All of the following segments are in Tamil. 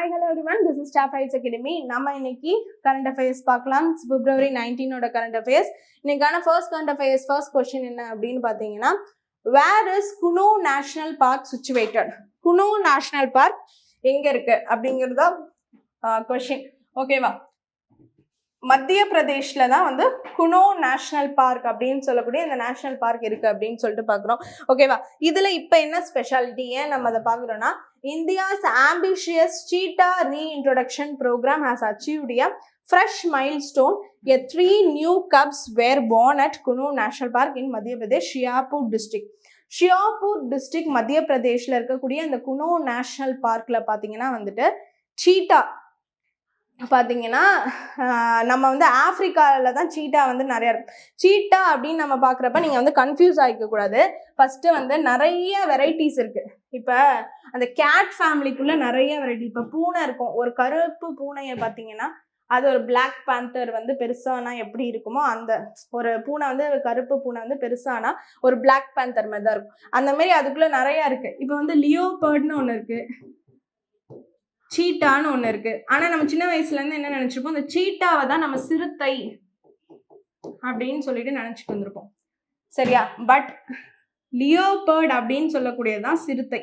Hi, hello everyone. This is Staff Heights Academy. நம்ம இன்னைக்கு current affairs பார்க்கலாம். February 19 ஓட current affairs. இன்னைக்கான first current affairs first question என்ன அப்படின்னு பார்த்தீங்கன்னா, where is Kuno National Park situated? Kuno National Park எங்க இருக்கு அப்படிங்கிறதா question. ஓகேவா? மத்திய பிரதேஷ்ல தான் வந்து குனோ நேஷனல் பார்க் அப்படின்னு சொல்லக்கூடிய இந்த நேஷனல் பார்க் இருக்கு அப்படின்னு சொல்லிட்டு பாக்குறோம். ஓகேவா? இதுல இப்ப என்ன ஸ்பெஷாலிட்டி ஏன் நம்ம அதை பாக்குறோம்னா, India's ambitious cheetah reintroduction programme has achieved a fresh milestone. 3 new cubs were born at Kuno National Park in Madhya Pradesh, Shiapur district. Sheopur district Madhya பிரதேஷ்ல இருக்கக்கூடிய இந்த குனோ நேஷனல் பார்க்ல பாத்தீங்கன்னா வந்துட்டு சீட்டா பார்த்தீங்கன்னா நம்ம வந்து ஆஃப்ரிக்காவில் தான் சீட்டா வந்து நிறையா இருக்கும். சீட்டா அப்படின்னு நம்ம பார்க்குறப்ப நீங்கள் வந்து கன்ஃபியூஸ் ஆகிக்கக்கூடாது. ஃபஸ்ட்டு வந்து நிறைய வெரைட்டிஸ் இருக்குது. இப்போ அந்த கேட் ஃபேமிலிக்குள்ளே நிறைய வெரைட்டி. இப்போ பூனை இருக்கும், ஒரு கருப்பு பூனையை பார்த்தீங்கன்னா அது ஒரு பிளாக் பேந்தர் வந்து பெருசானா எப்படி இருக்குமோ, அந்த ஒரு பூனை வந்து கருப்பு பூனை வந்து பெருசானா ஒரு பிளாக் பேந்தர் மாதிரி தான் இருக்கும். அந்த மாதிரி அதுக்குள்ளே நிறையா இருக்குது. இப்போ வந்து லியோபர்ட்னு ஒன்று இருக்குது, சீட்டான்னு ஒன்று இருக்கு. ஆனால் நம்ம சின்ன வயசுலேருந்து என்ன நினச்சிருப்போம், இந்த சீட்டாவை தான் நம்ம சிறுத்தை அப்படின்னு சொல்லிட்டு நினச்சிட்டு வந்திருப்போம். சரியா? பட் லியோபர்ட் அப்படின்னு சொல்லக்கூடியது தான் சிறுத்தை.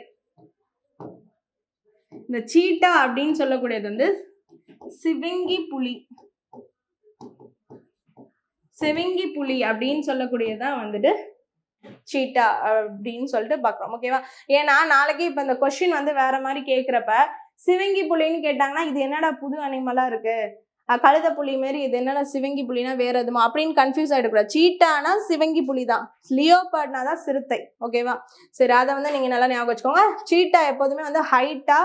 இந்த சீட்டா அப்படின்னு சொல்லக்கூடியது வந்து சிவிங்கி புலி. சிவிங்கி புலி அப்படின்னு சொல்லக்கூடியதான் வந்துட்டு சீட்டா அப்படின்னு சொல்லிட்டு பார்க்குறோம். ஓகேவா? ஏன்னா நாளைக்கு இப்போ இந்த கொஸ்டின் வந்து வேற மாதிரி கேட்குறப்ப சிவங்கி புலின்னு கேட்டாங்கன்னா இது என்னடா புது அனிமலா இருக்கு, கழுத புலி மாரி இது என்னடா சிவங்கி புலினா வேற எதுமா அப்படின்னு கன்ஃபியூஸ் ஆகிடக்கூடாது. சீட்டானா சிவங்கி புலி தான், லியோபர்ட்னா தான் சிறுத்தை. ஓகேவா? சரி, அதை வந்து நீங்கள் நல்லா ஞாபகம் வச்சுக்கோங்க. சீட்டா எப்போதுமே வந்து ஹைட்டா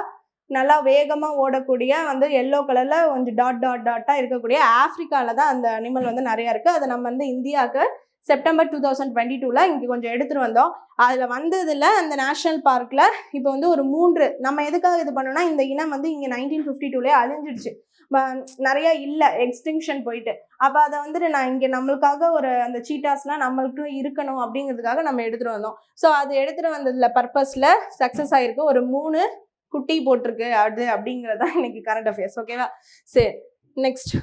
நல்லா வேகமாக ஓடக்கூடிய வந்து எல்லோ கலரில் கொஞ்சம் டாட்டாக இருக்கக்கூடிய ஆஃப்ரிக்காவில் தான் அந்த அனிமல் வந்து நிறையா இருக்குது. அதை நம்ம வந்து இந்தியாவுக்கு செப்டம்பர் 2022 இங்கே கொஞ்சம் எடுத்துகிட்டு வந்தோம். அதில் வந்ததில் அந்த நேஷ்னல் பார்க்கில் இப்போ வந்து ஒரு 3 நம்ம எதுக்காக இது பண்ணோம்னா, இந்த இனம் வந்து இங்கே 1952 அழிஞ்சிடுச்சு, நிறைய இல்லை, எக்ஸ்டிங்ஷன் போயிட்டு. அப்போ அதை வந்துட்டு நான் இங்கே நம்மளுக்காக ஒரு அந்த சீட்டாஸ்லாம் நம்மளுக்கு இருக்கணும் அப்படிங்கிறதுக்காக நம்ம எடுத்துகிட்டு வந்தோம். ஸோ அது எடுத்துகிட்டு வந்ததில் பர்பஸில் சக்ஸஸ் ஆகிருக்கு. ஒரு 3 குட்டி போட்டிருக்கு அது அப்படிங்கிறதான் இன்னைக்கு கரண்ட் அஃபேர்ஸ். ஓகேவா? சரி, next.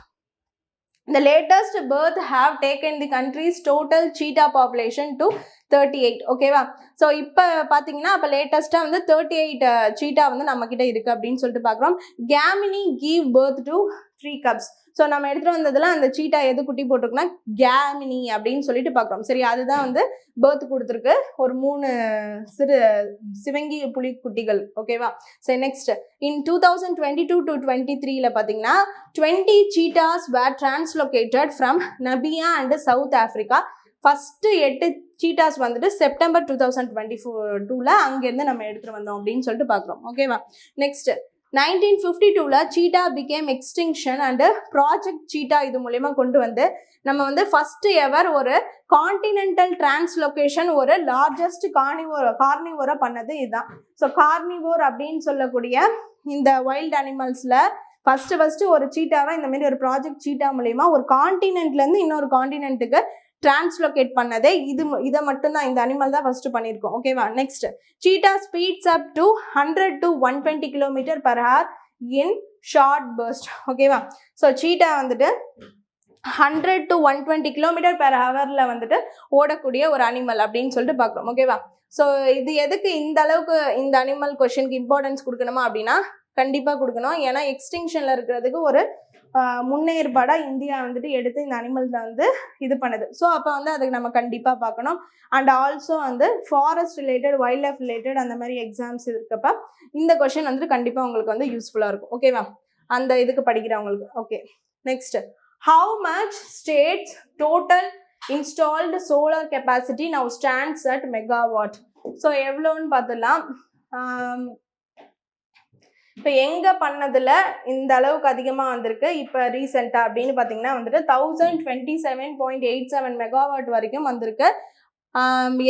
The latest birth have taken the country's total cheetah population to 38. ஓகேவா? ஸோ இப்போ பார்த்தீங்கன்னா அப்போ லேட்டஸ்ட்டாக வந்து 38 சீட்டா வந்து நம்மக்கிட்ட இருக்குது அப்படின்னு சொல்லிட்டு பார்க்குறோம். Gamini give birth to 3 cubs. So நம்ம எடுத்துகிட்டு வந்ததில் அந்த சீட்டா எது குட்டி போட்டிருக்குன்னா கேமினி அப்படின்னு சொல்லிட்டு பார்க்குறோம். சரி, அதுதான் வந்து பர்த் கொடுத்துருக்கு, ஒரு 3 சிவங்கி புலி குட்டிகள். ஓகேவா? சரி, நெக்ஸ்ட். இன் 2022 to 23 பார்த்தீங்கன்னா 20 cheetahs were translocated from Namibia and South Africa. First 8 cheetahs வந்துட்டு செப்டம்பர் 2022 அங்கேருந்து நம்ம எடுத்துகிட்டு வந்தோம் அப்படின்னு சொல்லிட்டு பார்க்குறோம். ஓகேவா? Next. 1952 cheetah became extinction and project cheetah இது மூலயமா கொண்டு வந்து நம்ம வந்து ஃபர்ஸ்ட் எவர் ஒரு கான்டினென்டல் டிரான்ஸ்லொகேஷன், ஒரு லார்ஜஸ்ட் கார்னிவோரா பண்ணது இதுதான். ஸோ கார்னிவோர் அப்படின்னு சொல்லக்கூடிய இந்த வைல்ட் அனிமல்ஸில் ஃபர்ஸ்ட் ஒரு சீட்டாவை இந்த மாதிரி ஒரு ப்ராஜெக்ட் சீட்டா மூலயமா ஒரு கான்டினென்ட்லேருந்து இன்னொரு கான்டினென்ட்டுக்கு டிரான்ஸ்லோகேட் பண்ணதே இதை மட்டும்தான், இந்த அனிமல் தான் ஃபர்ஸ்ட் பண்ணியிருக்கோம். ஓகேவா? Next. Cheetah speeds up to 100 to 120 km/h in short burst. ஓகேவா? ஸோ சீட்டா வந்துட்டு 100 to 120 km/h வந்துட்டு ஓடக்கூடிய ஒரு அனிமல் அப்படின்னு சொல்லிட்டு பார்க்குறோம். ஓகேவா? ஸோ இது எதுக்கு இந்த அளவுக்கு இந்த அனிமல் கொஸ்டினுக்கு இம்பார்ட்டன்ஸ் கொடுக்கணுமா அப்படின்னா கண்டிப்பாக கொடுக்கணும். ஏன்னா எக்ஸ்டிங்ஷனில் இருக்கிறதுக்கு ஒரு முன்னேற்பாடாக இந்தியா வந்துட்டு எடுத்து இந்த அனிமல்ஸை வந்து இது பண்ணுது. ஸோ அப்போ வந்து அதுக்கு நம்ம கண்டிப்பாக பார்க்கணும். அண்ட் ஆல்சோ வந்து forest related, wild life related அந்த மாதிரி எக்ஸாம்ஸ் இருக்கப்ப இந்த கொஸ்டின் வந்துட்டு கண்டிப்பாக உங்களுக்கு வந்து யூஸ்ஃபுல்லாக இருக்கும். ஓகேவா? அந்த இதுக்கு படிக்கிறவங்களுக்கு. Okay, next. How much states total installed solar capacity now stands at megawatt? So எவ்வளோன்னு பார்த்துடலாம். இப்போ எங்கே பண்ணதில் இந்த அளவுக்கு அதிகமாக வந்திருக்கு இப்போ ரீசெண்டாக அப்படின்னு பார்த்தீங்கன்னா வந்துட்டு 1027.87 மெகாவாட் வரைக்கும் வந்திருக்கு.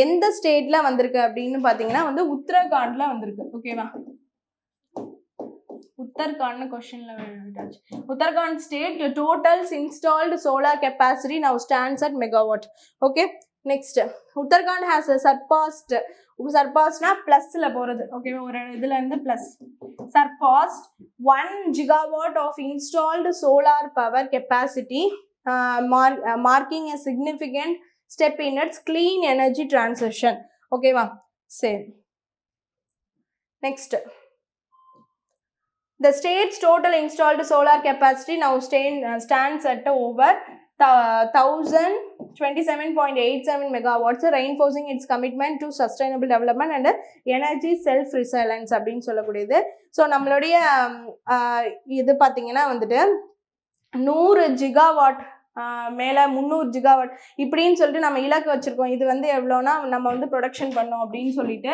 எந்த ஸ்டேட்டில் வந்திருக்கு அப்படின்னு பார்த்தீங்கன்னா வந்து உத்தரகாண்டில் வந்திருக்கு. ஓகேவா? உத்தரகாண்ட் கொஸ்டின்ல விட்டாச்சு. Uttarakhand state totals installed solar capacity now stands at megawatt. Okay, next. Uttarakhand has சர்பாஸ்னா ப்ளஸ்ல போகிறது. ஓகேவா? ஒரு இதுல இருந்து plus surpassed 1 gigawatt of installed solar power capacity, marking a significant step in its clean energy transition. Okay va, same. Next, the state's total installed solar capacity now stands at over 1027.87 megawatts, reinforcing its commitment to sustainable development and energy self-resilience அப்படின்னு சொல்லக்கூடியது. ஸோ நம்மளுடைய இது பார்த்தீங்கன்னா வந்துட்டு 100 ஜிகாவாட் மேலே 300 ஜிகாவாட் இப்படின்னு சொல்லிட்டு நம்ம இலக்கு வச்சுருக்கோம். இது வந்து எவ்வளோனா நம்ம வந்து ப்ரொடக்ஷன் பண்ணோம் அப்படின்னு சொல்லிட்டு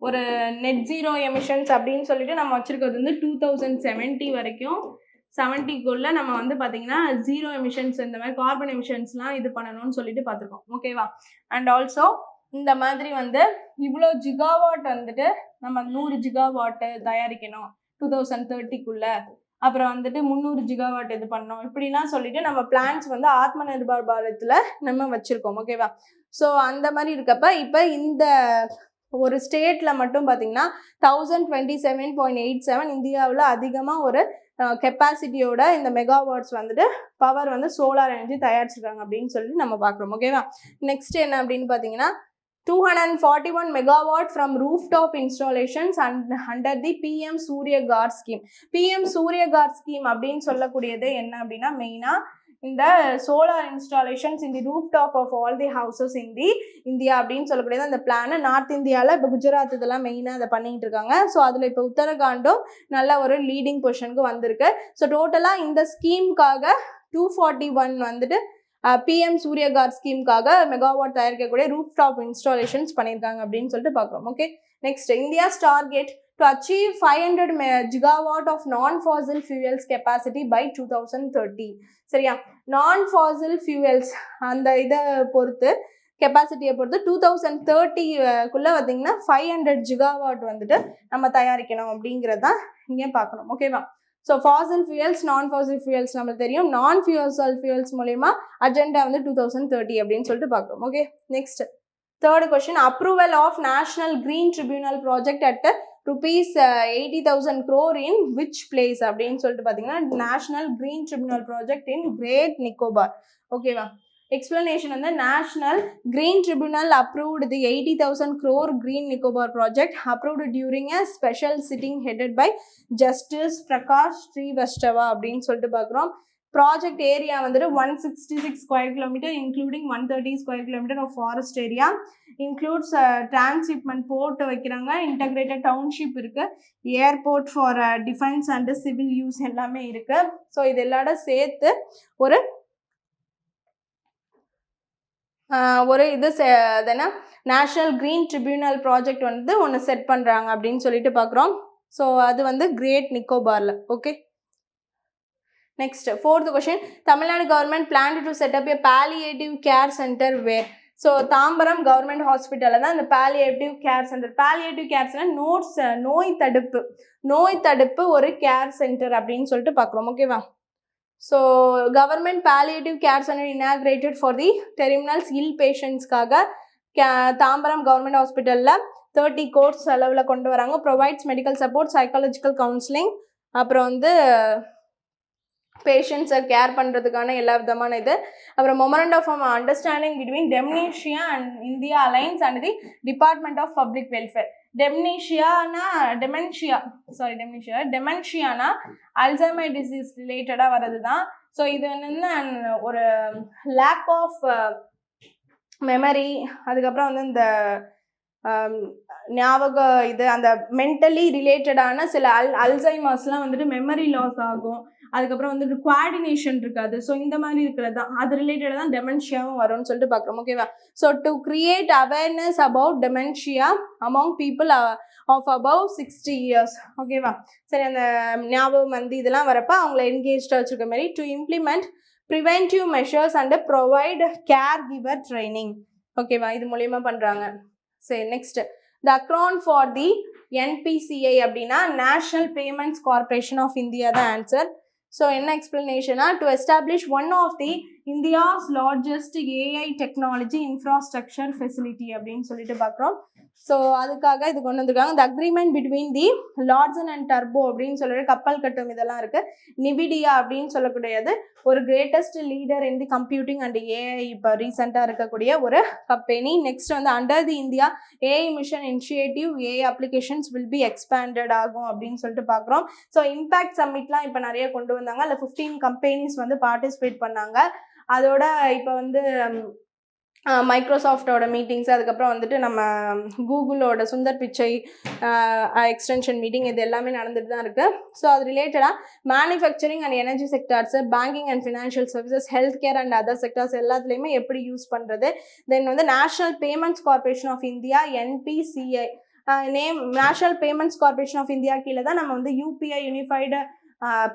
ஒரு நெட் ஜீரோ எமிஷன்ஸ் அப்படின்னு சொல்லிட்டு நம்ம வச்சுருக்கிறது வந்து 2070 வரைக்கும் 70க்குள்ளே நம்ம வந்து பார்த்திங்கன்னா ஜீரோ எமிஷன்ஸ் இந்த மாதிரி கார்பன் எமிஷன்ஸ்லாம் இது பண்ணணும்னு சொல்லிட்டு பார்த்துருக்கோம். ஓகேவா? அண்ட் ஆல்சோ இந்த மாதிரி வந்து இவ்வளோ ஜிகாவாட் வந்துட்டு நம்ம 100 ஜிகாவாட்டு தயாரிக்கணும் 2030க்குள்ளே, அப்புறம் வந்துட்டு 300 ஜிகாவாட் இது பண்ணோம் இப்படிலாம் சொல்லிட்டு நம்ம பிளான்ஸ் வந்து ஆத்ம நிர்பார் பாரத்தில் நம்ம வச்சுருக்கோம். ஓகேவா? ஸோ அந்த மாதிரி இருக்கப்ப இப்போ இந்த ஒரு ஸ்டேட்டில் மட்டும் பார்த்திங்கன்னா 1027.87 இந்தியாவில் அதிகமாக ஒரு கெப்பாசிட்டியோட இந்த மெகாவாட்ஸ் வந்துட்டு பவர் வந்து சோலார் எனர்ஜி தயாரிச்சிருக்காங்க அப்படின்னு சொல்லி நம்ம பார்க்குறோம். ஓகேவா? நெக்ஸ்ட் என்ன அப்படின்னு பார்த்தீங்கன்னா 241 megawatt from rooftop installations under the PM Surya Ghar scheme. PM Surya Ghar scheme அப்படின்னு சொல்லக்கூடியது என்ன அப்படின்னா மெயினாக இந்த சோலார் இன்ஸ்டாலேஷன்ஸ் இந்த rooftop of all the houses in the India அப்படின்னு சொல்லக்கூடியது அந்த பிளான் நார்த் இந்தியாவில் இப்போ குஜராத் இதெல்லாம் மெயினாக அதை பண்ணிகிட்டு இருக்காங்க. ஸோ அதில் இப்போ உத்தரகாண்டும் நல்ல ஒரு லீடிங் பொசிஷனுக்கு வந்திருக்கு. ஸோ டோட்டலாக இந்த ஸ்கீமுக்காக 241 வந்துட்டு PM சூர்யா கார் ஸ்கீமுக்காக மெகாவாட் தயாரிக்கக்கூடிய ரூஃப்டாப் இன்ஸ்டாலேஷன்ஸ் பண்ணியிருக்காங்க அப்படின்னு சொல்லிட்டு பார்க்குறோம். Okay, next India's target to achieve 500 gigawatt of non-fossil fuels capacity by 2030. சரியா? non-fossil fuels அந்த இதை பொறுத்து கெப்பாசிட்டியை பொறுத்து 2030க்குள்ளே பார்த்தீங்கன்னா 500 ஜிகாவாட் வந்துட்டு நம்ம தயாரிக்கணும் அப்படிங்கிறது தான் இங்கே பார்க்கணும். ஓகேவா? ஸோ ஃபாசில் ஃபியூயல்ஸ் நான் ஃபாசில் ஃபியூயல்ஸ் நம்மளுக்கு தெரியும். நான் ஃபியூசல் ஃபியூயல்ஸ் மூலயமா அஜெண்டா வந்து 2030 அப்படின்னு சொல்லிட்டு பார்க்குறோம். Okay, next third question approval of National Green Tribunal project at rupees 80,000 crore in which place அப்படின்னு சொல்லிட்டு பார்த்தீங்கன்னா National Green Tribunal project in Great Nicobar. ஓகேவா? எக்ஸ்பிளனேஷன் வந்து National Green Tribunal approved the 80,000 crore green Nicobar project approved during a special sitting headed by Justice Prakash Srivastava அப்படின்னு சொல்லிட்டு பார்க்குறோம். ப்ராஜெக்ட் ஏரியா வந்துட்டு 166 square kilometre including 130 square kilometre of forest area, includes transshipment board வைக்கிறாங்க, இன்டகிரேட்டட் டவுன்ஷிப் இருக்குது, airport for defence and civil use எல்லாமே இருக்குது. ஸோ இது எல்லாட சேர்த்து ஒரு இது அதுனா நேஷ்னல் கிரீன் ட்ரிபியூனல் ப்ராஜெக்ட் வந்து ஒன்று செட் பண்ணுறாங்க அப்படின்னு சொல்லிட்டு பார்க்குறோம். ஸோ அது வந்து கிரேட் நிக்கோபாரில். Okay, next fourth question, Tamil Nadu government planned to set up a palliative care center where? So Tambaram government ஹாஸ்பிட்டலில் தான் இந்த palliative care center. palliative care center நோய் தடுப்பு ஒரு கேர் சென்டர் அப்படின்னு சொல்லிட்டு பார்க்குறோம். ஓகேவா? So government palliative care center inaugurated for the terminals ill patientsக்காக தாம்பரம் கவர்மெண்ட் ஹாஸ்பிட்டலில் 30 crores செலவில் கொண்டு வராங்க. Provides medical support, psychological counselling, அப்புறம் வந்து பேஷண்ட்ஸை கேர் பண்ணுறதுக்கான எல்லா விதமான இது. அப்புறம் memorandum of understanding between dementia and India alliance and the department of public welfare. டெமென்ஷியானா அல்சைமர் டிசீஸ் ரிலேட்டடாக வர்றது தான். ஸோ இது வந்து ஒரு லேக் ஆஃப் மெமரி, அதுக்கப்புறம் வந்து இந்த ஞாபக இது அந்த மென்டலி ரிலேட்டடான சில அல்சைமர்ஸ்லாம் வந்துட்டு மெமரி லாஸ் ஆகும், அதுக்கப்புறம் வந்துட்டு கோஆர்டினேஷன் இருக்காது. ஸோ இந்த மாதிரி இருக்கிறது தான் அது ரிலேட்டடாக தான் டெமென்ஷியாவும் வரும்னு சொல்லிட்டு பார்க்குறோம். ஓகேவா? So to create awareness about dementia among people of above 60 years. ஓகேவா? சரி, அந்த ஞாபகம் வந்து இதெல்லாம் வரப்போ அவங்கள என்கேஜ்டாக வச்சுருக்க மாதிரி to implement preventive measures and provide care giver training. ஓகேவா? இது மூலயமா பண்ணுறாங்க. சரி, next the acronym for the NPCI அப்படின்னா national payments corporation of India தான் ஆன்சர். ஸோ என்ன எக்ஸ்பிளனேஷனா to establish one of the India's largest AI technology infrastructure facility அப்படின்னு சொல்லிட்டு பார்க்குறோம். ஸோ அதுக்காக இது கொண்டு வந்திருக்காங்க. இந்த agreement between the Larsen and டர்போ அப்படின்னு சொல்லிட்டு கப்பல் கட்டும் இதெல்லாம் இருக்கு. நிவிடியா அப்படின்னு சொல்லக்கூடியது ஒரு greatest leader in the computing and AI இப்போ ரீசெண்டாக இருக்கக்கூடிய ஒரு கம்பெனி. நெக்ஸ்ட் வந்து under the India AI mission initiative AI applications will be expanded ஆகும் அப்படின்னு சொல்லிட்டு பார்க்குறோம். ஸோ இம்பாக்ட் சம்மிட்லாம் இப்போ நிறைய கொண்டு வந்தாங்க. அதில் 15 கம்பெனிஸ் வந்து பார்ட்டிசிபேட் பண்ணாங்க. அதோட இப்போ வந்து மைக்ரோசாஃப்டோட மீட்டிங்ஸ், அதுக்கப்புறம் வந்துட்டு நம்ம கூகுளோட சுந்தர் பிச்சை எக்ஸ்டென்ஷன் மீட்டிங், இது எல்லாமே நடந்துட்டு தான் இருக்குது. ஸோ அது ரிலேட்டடாக manufacturing and energy sectors, banking and financial services, health care and other sectors எல்லாத்துலேயுமே எப்படி யூஸ் பண்ணுறது. தென் வந்து National Payments corporation of India NPCI National Payments corporation of India கீழே தான் நம்ம வந்து UPI யூனிஃபைடு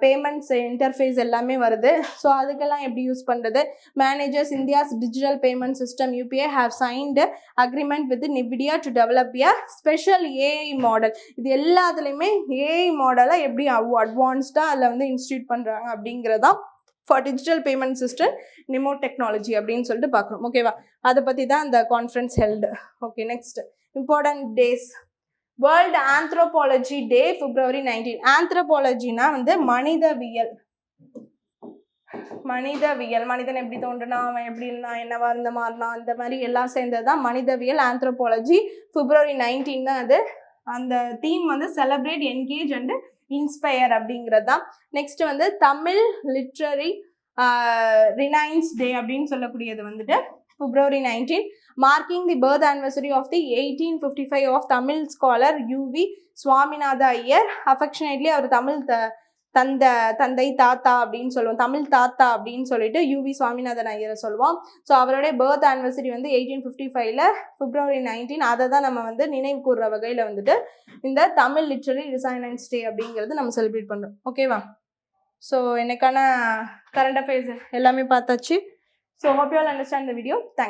பேமெண்ட்ஸ் இன்டர்ஃபேஸ் எல்லாமே வருது. ஸோ அதுக்கெல்லாம் எப்படி யூஸ் பண்ணுறது. Managers India's digital payment system UPI have signed agreement with நிவிடியா to develop a special AI model. இது எல்லாத்துலேயுமே ஏஐ மாடலை எப்படி அட்வான்ஸ்டாக அதில் வந்து இன்ஸ்டியூட் பண்ணுறாங்க அப்படிங்கிறதான் ஃபார் டிஜிட்டல் பேமெண்ட் சிஸ்டம் நிமோ டெக்னாலஜி அப்படின்னு சொல்லிட்டு பார்க்குறோம். ஓகேவா, அதை பற்றி தான் அந்த conference held. Okay, next important days. World anthropology day February 19. ஆந்த்ரோபாலஜினா வந்து மனிதவியல். மனிதன் எப்படி தோன்றுனா, அவன் எப்படி இருந்தான், என்னவா இருந்த மாறினா, அந்த மாதிரி எல்லாம் சேர்ந்தது தான் மனிதவியல். ஆந்த்ரோபாலஜி February 19 தான் அது. அந்த தீம் வந்து செலிப்ரேட், என்கேஜ் அண்ட் இன்ஸ்பயர் அப்படிங்கிறது தான். நெக்ஸ்ட் வந்து தமிழ் லிட்ரரி ரினைன்ஸ் டே அப்படின்னு சொல்லக்கூடியது வந்துட்டு February 19, marking the birth anniversary of the 1855 of Tamil scholar UV Swaminatha Iyer. Affectionately அவர் தமிழ் தந்தை தாத்தா அப்படின்னு சொல்லுவோம், தமிழ் தாத்தா அப்படின்னு சொல்லிட்டு UV சுவாமிநாதன் ஐயரை சொல்லுவோம். ஸோ அவருடைய பர்த் ஆனிவர்சரி வந்து 1855 February 19. அதை தான் நம்ம வந்து நினைவு கூறுற வகையில் வந்துட்டு இந்த தமிழ் லிட்ரரி ரினைன்ஸ் டே அப்படிங்கிறது நம்ம செலிப்ரேட் பண்ணுறோம். ஓகேவா, ஸோ எனக்கான கரண்ட் அஃபேர்ஸ் எல்லாமே பார்த்தாச்சு. So hope you all understand the video. Thanks.